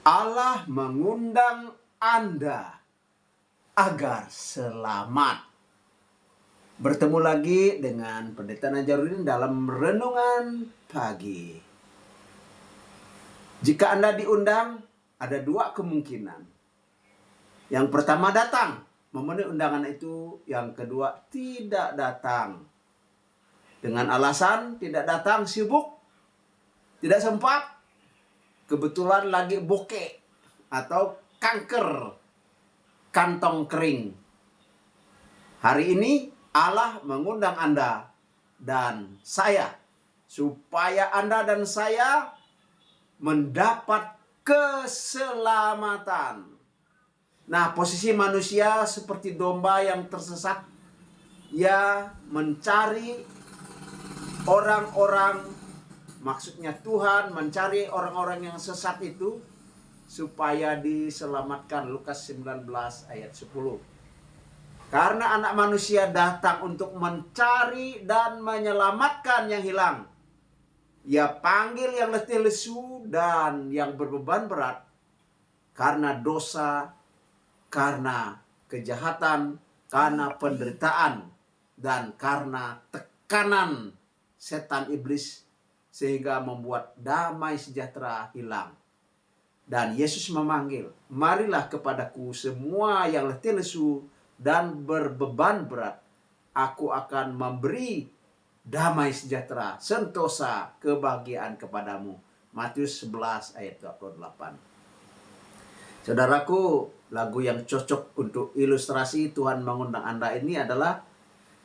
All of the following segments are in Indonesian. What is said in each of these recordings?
Allah mengundang Anda agar selamat. Bertemu lagi dengan Pendeta Najarudin dalam renungan pagi. Jika Anda diundang, ada dua kemungkinan. Yang pertama datang, memenuhi undangan itu. Yang kedua tidak datang. Dengan alasan tidak datang, sibuk, tidak sempat, kebetulan lagi bokeh atau kanker kantong kering. Hari ini Allah mengundang Anda dan saya supaya Anda dan saya mendapat keselamatan. Nah, posisi manusia seperti domba yang tersesat. Ia mencari orang-orang, maksudnya Tuhan mencari orang-orang yang sesat itu supaya diselamatkan. Lukas 19 ayat 10. Karena anak manusia datang untuk mencari dan menyelamatkan yang hilang. Ia panggil yang letih lesu dan yang berbeban berat karena dosa, karena kejahatan, karena penderitaan, dan karena tekanan setan iblis, sehingga membuat damai sejahtera hilang. Dan Yesus memanggil, marilah kepadaku semua yang letih lesu dan berbeban berat. Aku akan memberi damai sejahtera, sentosa, kebahagiaan kepadamu. Matius 11 ayat 28. Saudaraku, lagu yang cocok untuk ilustrasi Tuhan mengundang Anda ini adalah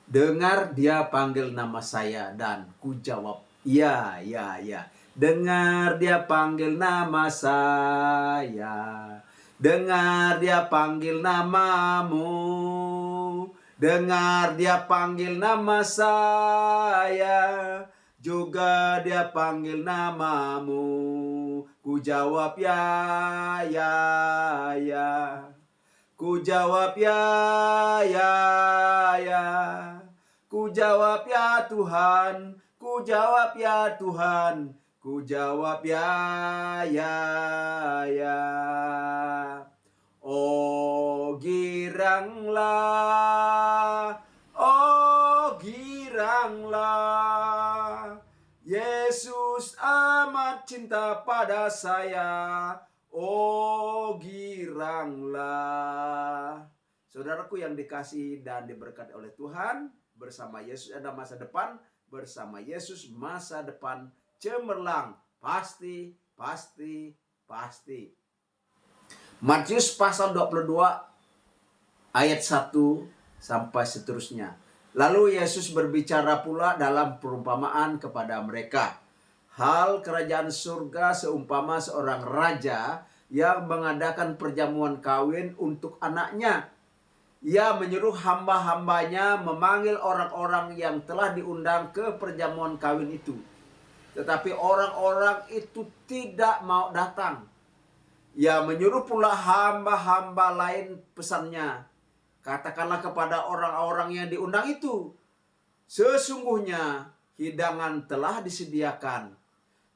dengar dia panggil nama saya dan ku jawab, ya, ya, ya. Dengar dia panggil nama saya. Dengar dia panggil namamu. Dengar dia panggil nama saya. Juga dia panggil namamu. Ku jawab ya, ya, ya. Ku jawab ya, ya, ya. Ku jawab ya Tuhan. Ku jawab ya Tuhan. Ku jawab ya, ya, ya. Oh giranglah, oh giranglah. Yesus amat cinta pada saya. Oh giranglah. Saudaraku yang dikasihi dan diberkati oleh Tuhan, bersama Yesus ada masa depan, bersama Yesus masa depan cemerlang, pasti, pasti, pasti. Matius pasal 22 ayat 1 sampai seterusnya. Lalu Yesus berbicara pula dalam perumpamaan kepada mereka. Hal kerajaan surga seumpama seorang raja yang mengadakan perjamuan kawin untuk anaknya. Ia menyuruh hamba-hambanya memanggil orang-orang yang telah diundang ke perjamuan kawin itu. Tetapi orang-orang itu tidak mau datang. Ia menyuruh pula hamba-hamba lain, pesannya, katakanlah kepada orang-orang yang diundang itu, sesungguhnya hidangan telah disediakan.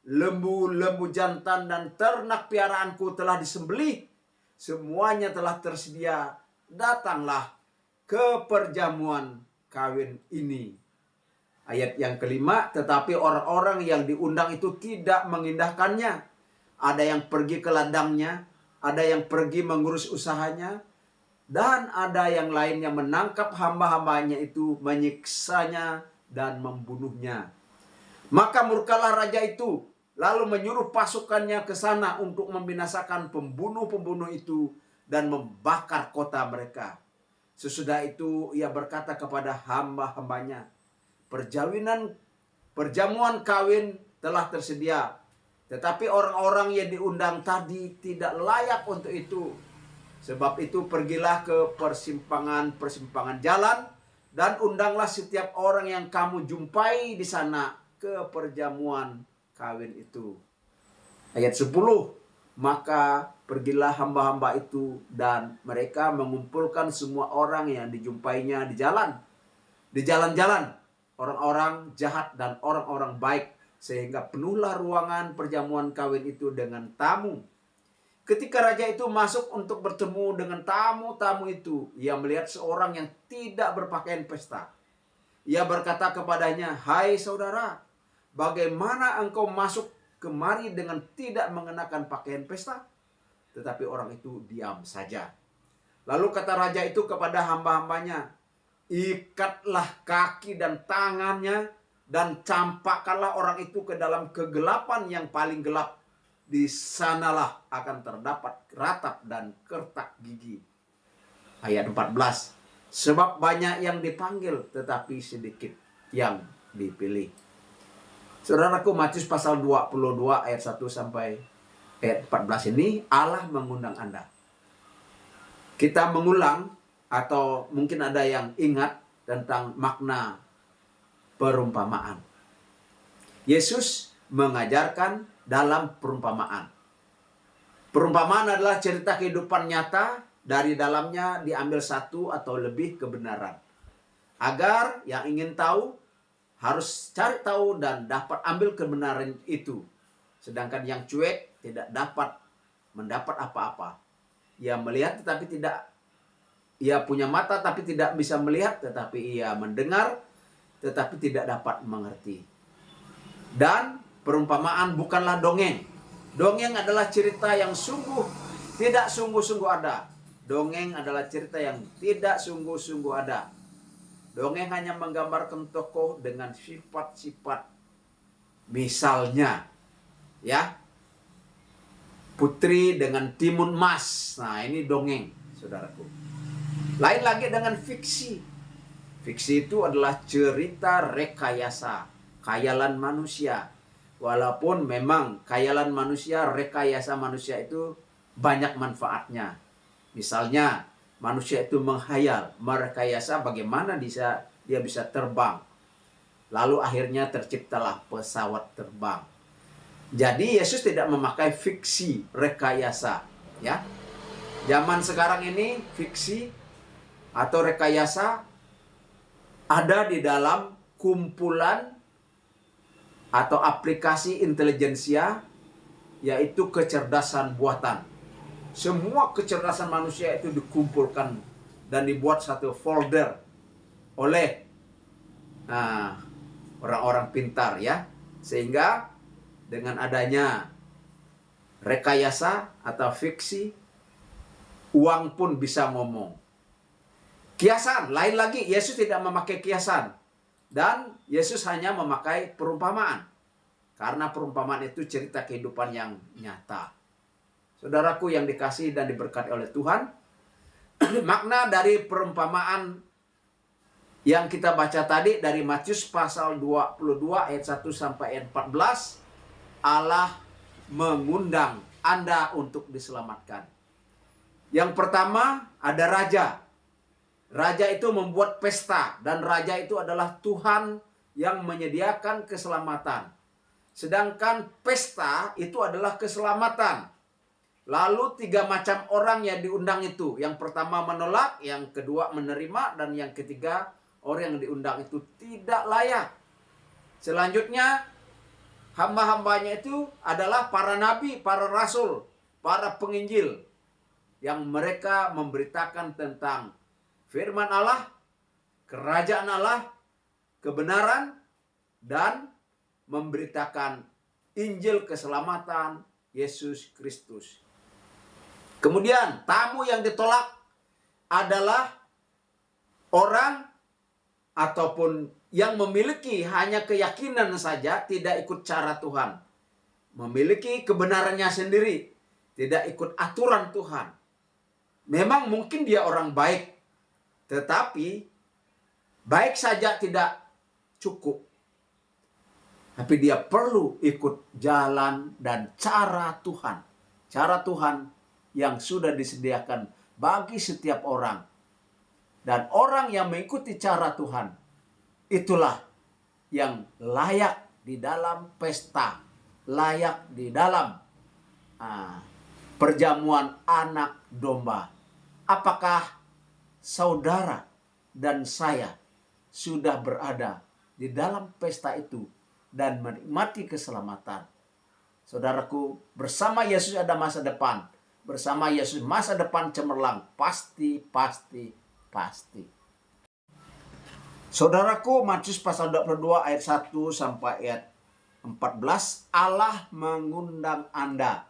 Lembu-lembu jantan dan ternak piaraanku telah disembelih. Semuanya telah tersedia. Datanglah ke perjamuan kawin ini. Ayat yang kelima, tetapi orang-orang yang diundang itu tidak mengindahkannya. Ada yang pergi ke ladangnya, ada yang pergi mengurus usahanya, dan ada yang lainnya menangkap hamba-hambanya itu, menyiksanya dan membunuhnya. Maka murkalah raja itu, lalu menyuruh pasukannya ke sana untuk membinasakan pembunuh-pembunuh itu dan membakar kota mereka. Sesudah itu ia berkata kepada hamba-hambanya, perjamuan kawin telah tersedia, tetapi orang-orang yang diundang tadi tidak layak untuk itu. Sebab itu pergilah ke persimpangan-persimpangan jalan dan undanglah setiap orang yang kamu jumpai di sana ke perjamuan kawin itu. Ayat 10. Maka pergilah hamba-hamba itu dan mereka mengumpulkan semua orang yang dijumpainya di jalan. Di jalan-jalan, orang-orang jahat dan orang-orang baik, sehingga penuhlah ruangan perjamuan kawin itu dengan tamu. Ketika raja itu masuk untuk bertemu dengan tamu-tamu itu, ia melihat seorang yang tidak berpakaian pesta. Ia berkata kepadanya, "Hai saudara, bagaimana engkau masuk kemari dengan tidak mengenakan pakaian pesta?" Tetapi orang itu diam saja. Lalu kata raja itu kepada hamba-hambanya, "Ikatlah kaki dan tangannya dan campakkanlah orang itu ke dalam kegelapan yang paling gelap. Di sanalah akan terdapat ratap dan kertak gigi." Ayat 14. Sebab banyak yang dipanggil, tetapi sedikit yang dipilih. Saudaraku, Matius pasal 22 ayat 1 sampai ayat 14 ini Allah mengundang Anda. Kita mengulang, atau mungkin ada yang ingat tentang makna perumpamaan. Yesus mengajarkan dalam perumpamaan. Perumpamaan adalah cerita kehidupan nyata, dari dalamnya diambil satu atau lebih kebenaran. Agar yang ingin tahu harus cari tahu dan dapat ambil kebenaran itu. Sedangkan yang cuek tidak dapat mendapat apa-apa. Ia melihat tetapi tidak, ia punya mata tapi tidak bisa melihat, tetapi ia mendengar tetapi tidak dapat mengerti. Dan perumpamaan bukanlah dongeng. Dongeng adalah cerita yang tidak sungguh-sungguh ada. Dongeng adalah cerita yang tidak sungguh-sungguh ada. Dongeng hanya menggambarkan tokoh dengan sifat-sifat. Misalnya, ya, putri dengan timun emas. Nah, ini dongeng, saudaraku. Lain lagi dengan fiksi. Fiksi itu adalah cerita rekayasa, khayalan manusia. Walaupun memang khayalan manusia, rekayasa manusia itu banyak manfaatnya. Misalnya, manusia itu menghayal, merekayasa bagaimana dia bisa terbang. Lalu akhirnya terciptalah pesawat terbang. Jadi Yesus tidak memakai fiksi, rekayasa, ya. Zaman sekarang ini fiksi atau rekayasa ada di dalam kumpulan atau aplikasi intelijensia, yaitu kecerdasan buatan. Semua kecerdasan manusia itu dikumpulkan dan dibuat satu folder oleh orang-orang pintar, ya. Sehingga dengan adanya rekayasa atau fiksi, uang pun bisa ngomong. Kiasan, lain lagi, Yesus tidak memakai kiasan. Dan Yesus hanya memakai perumpamaan. Karena perumpamaan itu cerita kehidupan yang nyata. Saudaraku yang dikasihi dan diberkati oleh Tuhan, makna dari perumpamaan yang kita baca tadi dari Matius pasal 22 ayat 1 sampai ayat 14, Allah mengundang Anda untuk diselamatkan. Yang pertama, ada raja. Raja itu membuat pesta, dan raja itu adalah Tuhan yang menyediakan keselamatan. Sedangkan pesta itu adalah keselamatan. Lalu 3 macam orang yang diundang itu. Yang pertama menolak, yang kedua menerima, dan yang ketiga orang yang diundang itu tidak layak. Selanjutnya hamba-hambanya itu adalah para nabi, para rasul, para penginjil, yang mereka memberitakan tentang firman Allah, kerajaan Allah, kebenaran, dan memberitakan Injil keselamatan Yesus Kristus. Kemudian tamu yang ditolak adalah orang ataupun yang memiliki hanya keyakinan saja, tidak ikut cara Tuhan. Memiliki kebenarannya sendiri, tidak ikut aturan Tuhan. Memang mungkin dia orang baik, tetapi baik saja tidak cukup. Tapi dia perlu ikut jalan dan cara Tuhan. Cara Tuhan yang sudah disediakan bagi setiap orang. Dan orang yang mengikuti cara Tuhan, itulah yang layak di dalam pesta. Layak di dalam perjamuan anak domba. Apakah saudara dan saya sudah berada di dalam pesta itu dan menikmati keselamatan? Saudaraku, bersama Yesus ada masa depan. bersama Yesus masa depan cemerlang. Pasti, pasti, pasti. Saudaraku, Matius pasal 22 ayat 1 sampai ayat 14, Allah mengundang Anda.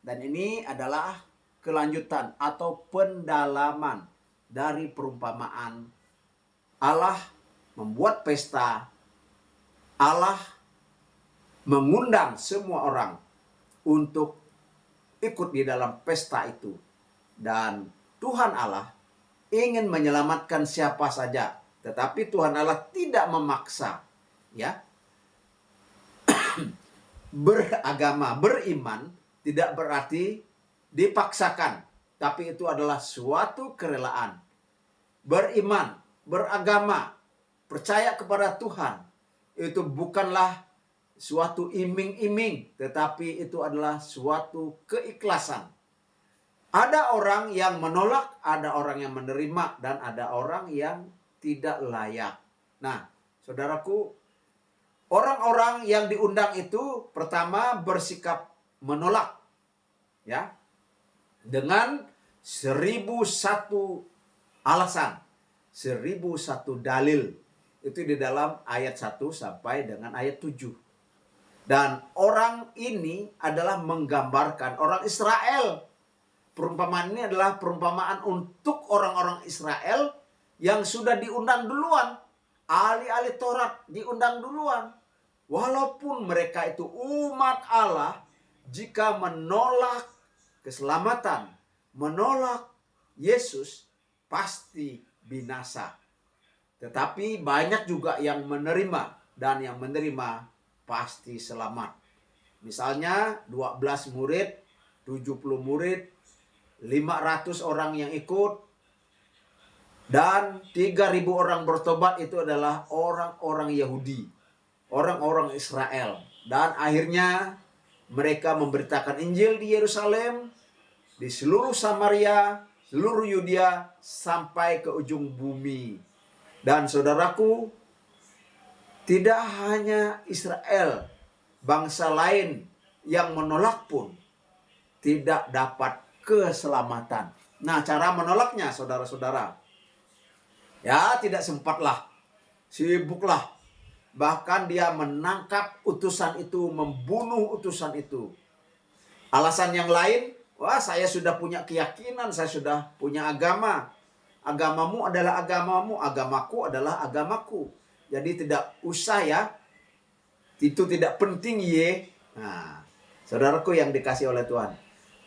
Dan ini adalah kelanjutan atau pendalaman dari perumpamaan. Allah membuat pesta, Allah mengundang semua orang untuk ikut di dalam pesta itu. Dan Tuhan Allah ingin menyelamatkan siapa saja, tetapi Tuhan Allah tidak memaksa, ya. Beragama, beriman tidak berarti dipaksakan, tapi itu adalah suatu kerelaan. Beriman, beragama, percaya kepada Tuhan, itu bukanlah suatu iming-iming, tetapi itu adalah suatu keikhlasan. Ada orang yang menolak, ada orang yang menerima, dan ada orang yang tidak layak. Nah, saudaraku, orang-orang yang diundang itu pertama bersikap menolak, ya, dengan 1001 alasan, 1001 dalil. Itu di dalam ayat 1 sampai dengan ayat 7. Dan orang ini adalah menggambarkan orang Israel. Perumpamaan ini adalah perumpamaan untuk orang-orang Israel yang sudah diundang duluan. Ahli-ahli Taurat diundang duluan. Walaupun mereka itu umat Allah, jika menolak keselamatan, menolak Yesus, pasti binasa. Tetapi banyak juga yang menerima, dan yang menerima pasti selamat. Misalnya 12 murid, 70 murid, 500 orang yang ikut, dan 3.000 orang bertobat. Itu adalah orang-orang Yahudi, orang-orang Israel. Dan akhirnya mereka memberitakan Injil di Yerusalem, di seluruh Samaria, seluruh Yudea, sampai ke ujung bumi. Dan saudaraku, tidak hanya Israel, bangsa lain yang menolak pun tidak dapat keselamatan. Nah, cara menolaknya, saudara-saudara, ya tidak sempatlah, sibuklah. Bahkan dia menangkap utusan itu, membunuh utusan itu. Alasan yang lain, wah, saya sudah punya keyakinan, saya sudah punya agama. Agamamu adalah agamamu, agamaku adalah agamaku. Jadi tidak usah ya, itu tidak penting ye. Nah, saudaraku yang dikasih oleh Tuhan,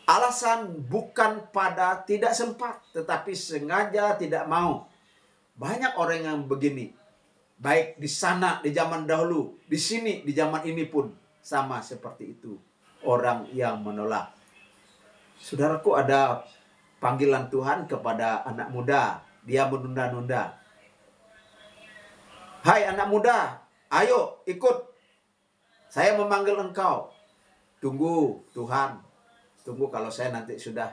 alasan bukan pada tidak sempat, tetapi sengaja tidak mau. Banyak orang yang begini. Baik di sana, di zaman dahulu, di sini, di zaman ini pun sama seperti itu. Orang yang menolak. Saudaraku, ada panggilan Tuhan kepada anak muda. Dia menunda-nunda. Hai anak muda, ayo ikut. Saya memanggil engkau. Tunggu Tuhan. Tunggu kalau saya nanti sudah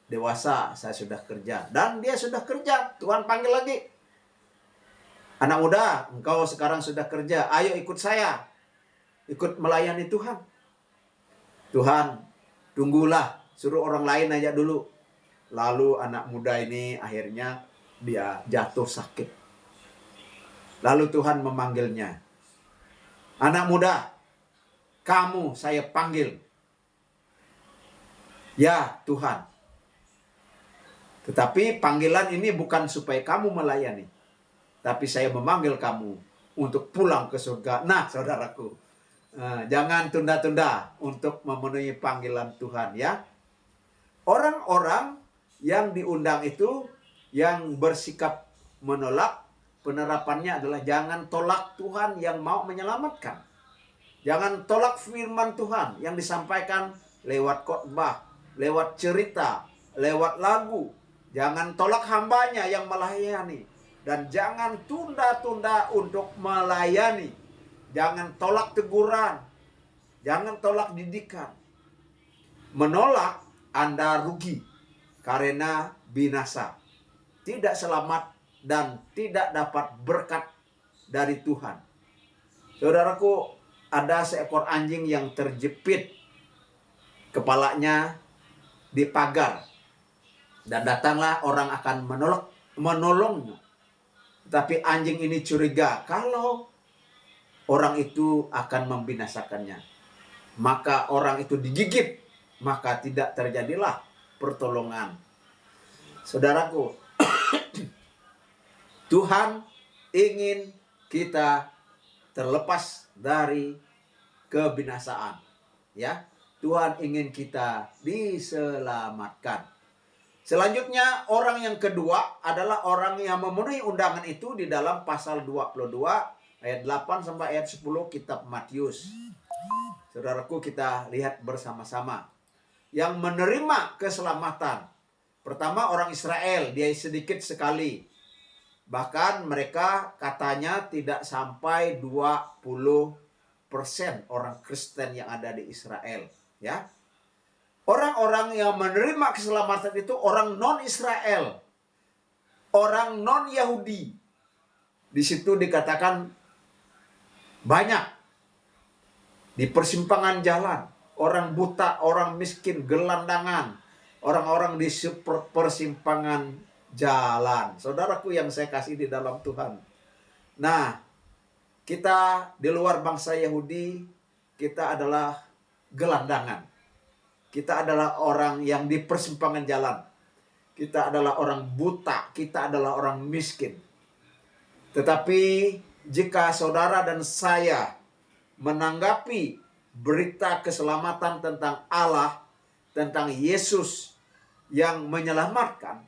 dewasa, saya sudah kerja. Dan dia sudah kerja, Tuhan panggil lagi. Anak muda, engkau sekarang sudah kerja. Ayo ikut saya. Ikut melayani Tuhan. Tuhan, tunggulah. Suruh orang lain aja dulu. Lalu anak muda ini akhirnya dia jatuh sakit. Lalu Tuhan memanggilnya. Anak muda, kamu saya panggil. Ya Tuhan. Tetapi panggilan ini bukan supaya kamu melayani. Tapi saya memanggil kamu untuk pulang ke surga. Nah, saudaraku, jangan tunda-tunda untuk memenuhi panggilan Tuhan ya. Orang-orang yang diundang itu yang bersikap menolak, penerapannya adalah jangan tolak Tuhan yang mau menyelamatkan. Jangan tolak firman Tuhan yang disampaikan lewat khotbah, lewat cerita, lewat lagu. Jangan tolak hambanya yang melayani. Dan jangan tunda-tunda untuk melayani. Jangan tolak teguran. Jangan tolak didikan. Menolak, Anda rugi. Karena binasa. Tidak selamat dan tidak dapat berkat dari Tuhan. Saudaraku, ada seekor anjing yang terjepit. Kepalanya di pagar. Dan datanglah orang akan menolongnya. Tapi anjing ini curiga kalau orang itu akan membinasakannya. Maka orang itu digigit, maka tidak terjadilah pertolongan. Saudaraku, Tuhan ingin kita terlepas dari kebinasaan. Ya, Tuhan ingin kita diselamatkan. Selanjutnya, orang yang kedua adalah orang yang memenuhi undangan itu di dalam pasal 22 ayat 8 sampai ayat 10 kitab Matius. Saudaraku, kita lihat bersama-sama. Yang menerima keselamatan. Pertama, orang Israel, dia sedikit sekali. Bahkan mereka katanya tidak sampai 20% orang Kristen yang ada di Israel, ya. Orang-orang yang menerima keselamatan itu orang non-Israel, orang non-Yahudi. Di situ dikatakan banyak di persimpangan jalan, orang buta, orang miskin, gelandangan, orang-orang di persimpangan jalan. Saudaraku yang saya kasih di dalam Tuhan. Nah, kita di luar bangsa Yahudi, kita adalah gelandangan. Kita adalah orang yang di persimpangan jalan. Kita adalah orang buta. Kita adalah orang miskin. Tetapi jika saudara dan saya menanggapi berita keselamatan tentang Allah, tentang Yesus yang menyelamatkan,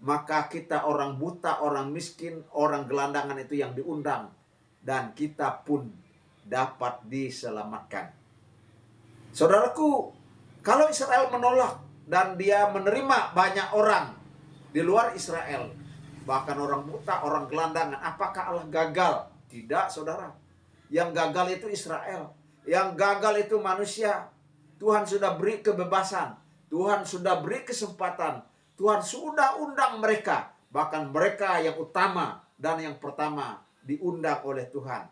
maka kita orang buta, orang miskin, orang gelandangan itu yang diundang. Dan kita pun dapat diselamatkan. Saudaraku, kalau Israel menolak dan dia menerima banyak orang di luar Israel, bahkan orang buta, orang gelandangan, apakah Allah gagal? Tidak, saudara. Yang gagal itu Israel. Yang gagal itu manusia. Tuhan sudah beri kebebasan. Tuhan sudah beri kesempatan. Tuhan sudah undang mereka. Bahkan mereka yang utama dan yang pertama diundang oleh Tuhan.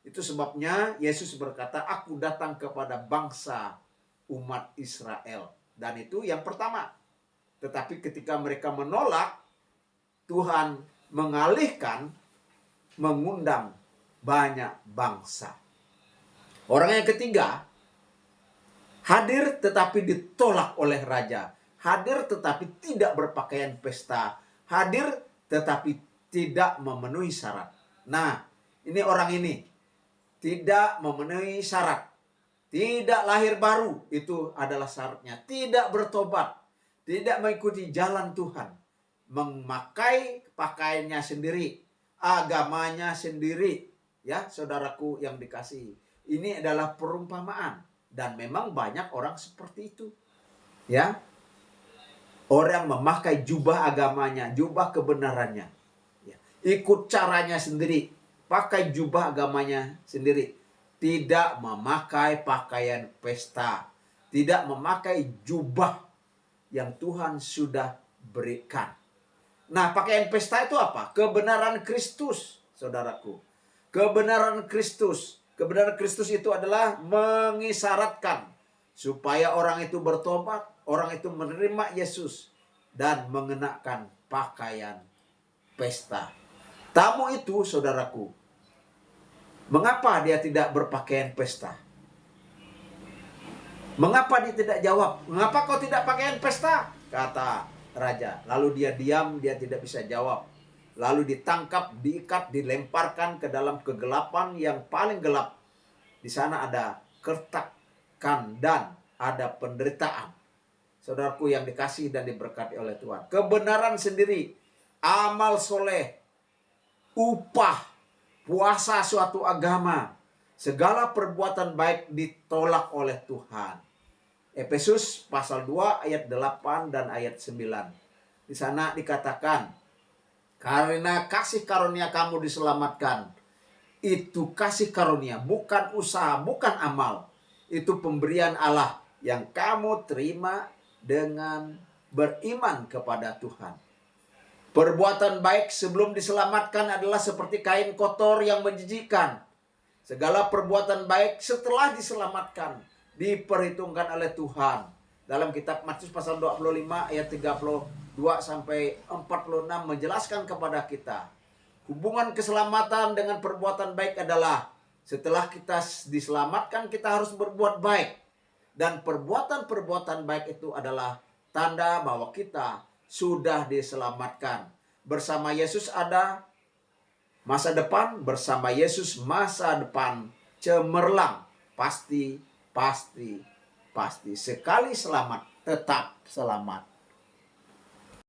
Itu sebabnya Yesus berkata, aku datang kepada bangsa umat Israel. Dan itu yang pertama. Tetapi ketika mereka menolak, Tuhan mengalihkan, mengundang banyak bangsa. Orang yang ketiga, hadir tetapi ditolak oleh raja. Hadir tetapi tidak berpakaian pesta. Hadir tetapi tidak memenuhi syarat. Nah, ini orang ini tidak memenuhi syarat. Tidak lahir baru, itu adalah syaratnya. Tidak bertobat, tidak mengikuti jalan Tuhan. Memakai pakaiannya sendiri, agamanya sendiri. Ya, saudaraku yang dikasihi. Ini adalah perumpamaan. Dan memang banyak orang seperti itu. Ya, orang memakai jubah agamanya, jubah kebenarannya. Ya, ikut caranya sendiri, pakai jubah agamanya sendiri. Tidak memakai pakaian pesta. Tidak memakai jubah yang Tuhan sudah berikan. Nah, pakaian pesta itu apa? Kebenaran Kristus, saudaraku. Kebenaran Kristus. Kebenaran Kristus itu adalah mengisyaratkan supaya orang itu bertobat, orang itu menerima Yesus dan mengenakan pakaian pesta. Tamu itu, saudaraku, mengapa dia tidak berpakaian pesta? Mengapa dia tidak jawab? Mengapa kau tidak pakaian pesta? Kata raja. Lalu dia diam, dia tidak bisa jawab. Lalu ditangkap, diikat, dilemparkan ke dalam kegelapan yang paling gelap. Di sana ada kertakan dan ada penderitaan. Saudaraku yang dikasihi dan diberkati oleh Tuhan. Kebenaran sendiri, amal soleh, upah, puasa suatu agama, segala perbuatan baik ditolak oleh Tuhan. Efesus pasal 2 ayat 8 dan ayat 9. Di sana dikatakan, karena kasih karunia kamu diselamatkan. Itu kasih karunia, bukan usaha, bukan amal. Itu pemberian Allah yang kamu terima dengan beriman kepada Tuhan. Perbuatan baik sebelum diselamatkan adalah seperti kain kotor yang menjijikkan. Segala perbuatan baik setelah diselamatkan diperhitungkan oleh Tuhan Dalam kitab Matius pasal 25 ayat 32 sampai 46 menjelaskan kepada kita, hubungan keselamatan dengan perbuatan baik adalah setelah kita diselamatkan kita harus berbuat baik. Dan perbuatan-perbuatan baik itu adalah tanda bahwa kita sudah diselamatkan. Bersama Yesus ada masa depan, bersama Yesus masa depan cemerlang. Pasti. Sekali selamat, tetap selamat.